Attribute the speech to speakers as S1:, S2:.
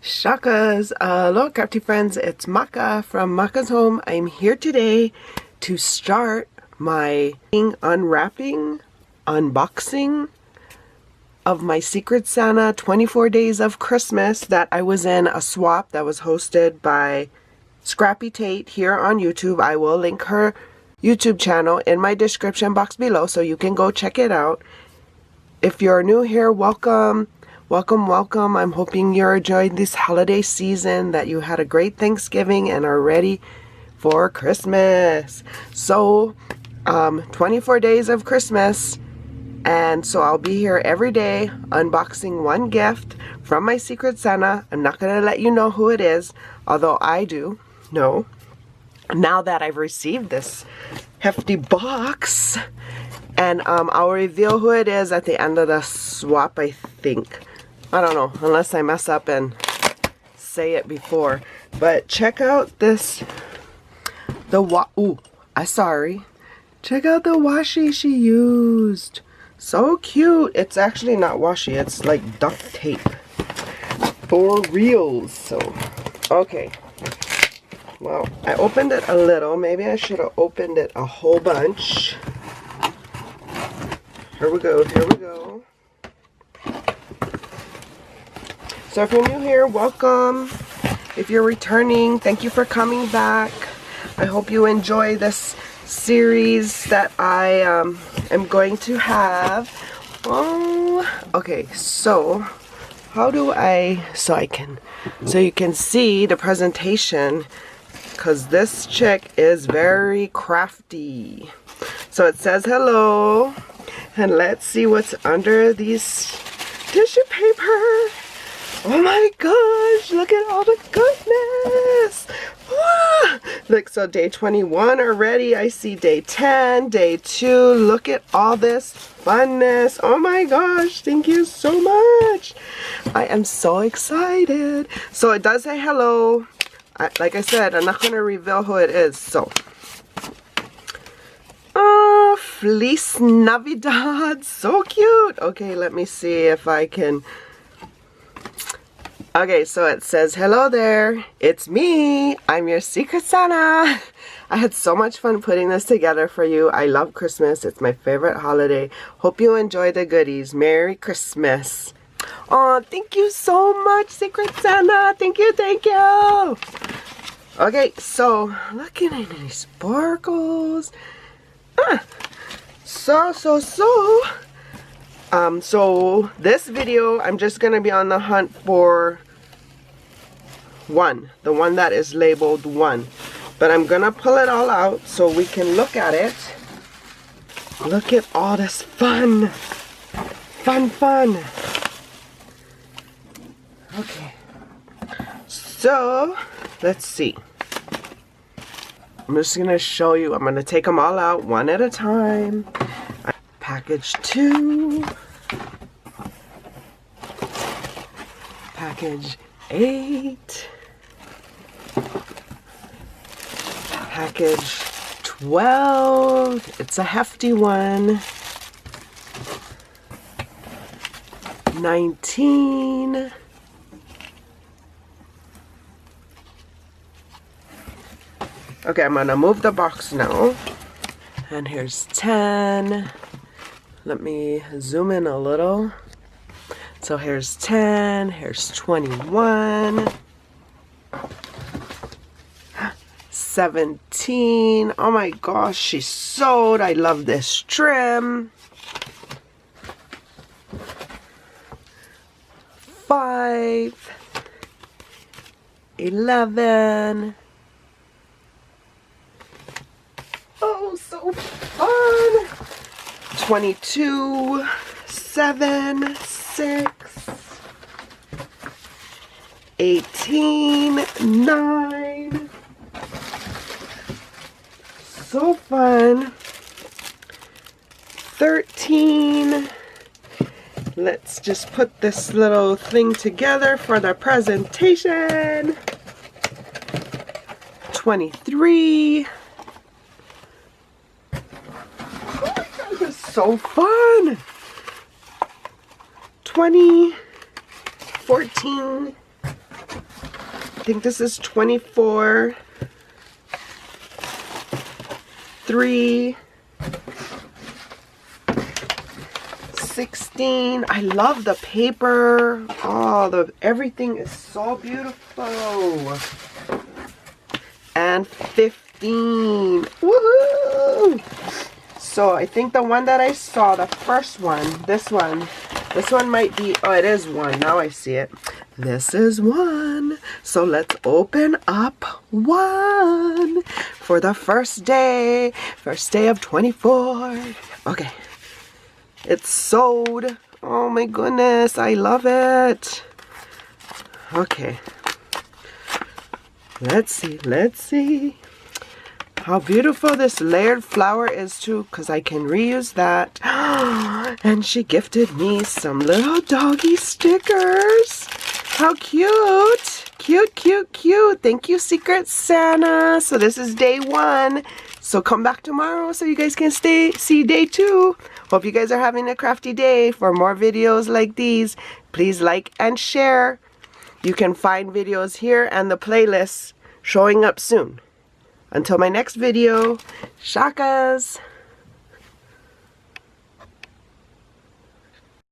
S1: Shakas, hello crafty friends, it's Maka from Makaz Home. I'm here today to start my unwrapping, unboxing of my Secret Santa 24 Days of Christmas that I was in a swap that was hosted by SracppyTate here on YouTube. I will link her YouTube channel in my description box below so you can go check it out. If you're new here, welcome. Welcome. I'm hoping you're enjoying this holiday season, that you had a great Thanksgiving and are ready for Christmas. So, 24 days of Christmas, and so I'll be here every day unboxing one gift from my Secret Santa. I'm not going to let you know who it is, although I do know now that I've received this hefty box. And I'll reveal who it is at the end of the swap, I think. I don't know, unless I mess up and say it before. But check out this, check out the washi she used. So cute. It's actually not washi, it's like duct tape. For reals. So, okay. Well, I opened it a little. Maybe I should have opened it a whole bunch. Here we go. So if you're new here, welcome. If you're returning, thank you for coming back. I hope you enjoy this series that I am going to have. Oh, okay. So how do so you can see the presentation, because this chick is very crafty. So it says hello, and let's see what's under these tissue paper. Oh my gosh, look at all the goodness. Ah, look, so day 21 already. I see day 10, day 2. Look at all this funness. Oh my gosh, thank you so much. I am so excited. So it does say hello. Like I said, I'm not going to reveal who it is. So, oh, Feliz Navidad. So cute. Okay, let me see if I can. Okay, so it says, hello there, it's me, I'm your Secret Santa. I had so much fun putting this together for you. I love Christmas, it's my favorite holiday. Hope you enjoy the goodies. Merry Christmas. Oh, thank you so much, Secret Santa. Thank you. Okay, so looking at these sparkles. So this video, I'm just going to be on the hunt for the one that is labeled 1. But I'm going to pull it all out so we can look at it. Look at all this fun. Okay. So, let's see. I'm just going to show you. I'm going to take them all out one at a time. Package 2. Package 8. Package 12. It's a hefty one. 19. Okay, I'm gonna move the box now. And here's 10. Let me zoom in a little. So here's 10, here's 21, 17. Oh my gosh, she's sewed. I love this trim. 5, 11. Oh, so fun. 22, 7, 6, 18, 9. So fun. 13. Let's just put this little thing together for the presentation. 23. Oh my God, this is so fun. 20, 14, think this is 24, 3, 16. I love the paper. Oh, everything is so beautiful. And 15. Woohoo! So I think the one that I saw, the first one, this one might be, oh, it is 1. Now I see it. This is 1. So let's open up 1 for the first day of 24. Okay. It's sewed. Oh my goodness, I love it. Okay. Let's see. How beautiful this layered flower is too, because I can reuse that. And she gifted me some little doggy stickers. How cute. Cute, cute, cute. Thank you, Secret Santa. So this is day 1. So come back tomorrow so you guys can see day 2. Hope you guys are having a crafty day. For more videos like these, please like and share. You can find videos here and the playlist showing up soon. Until my next video, shakas!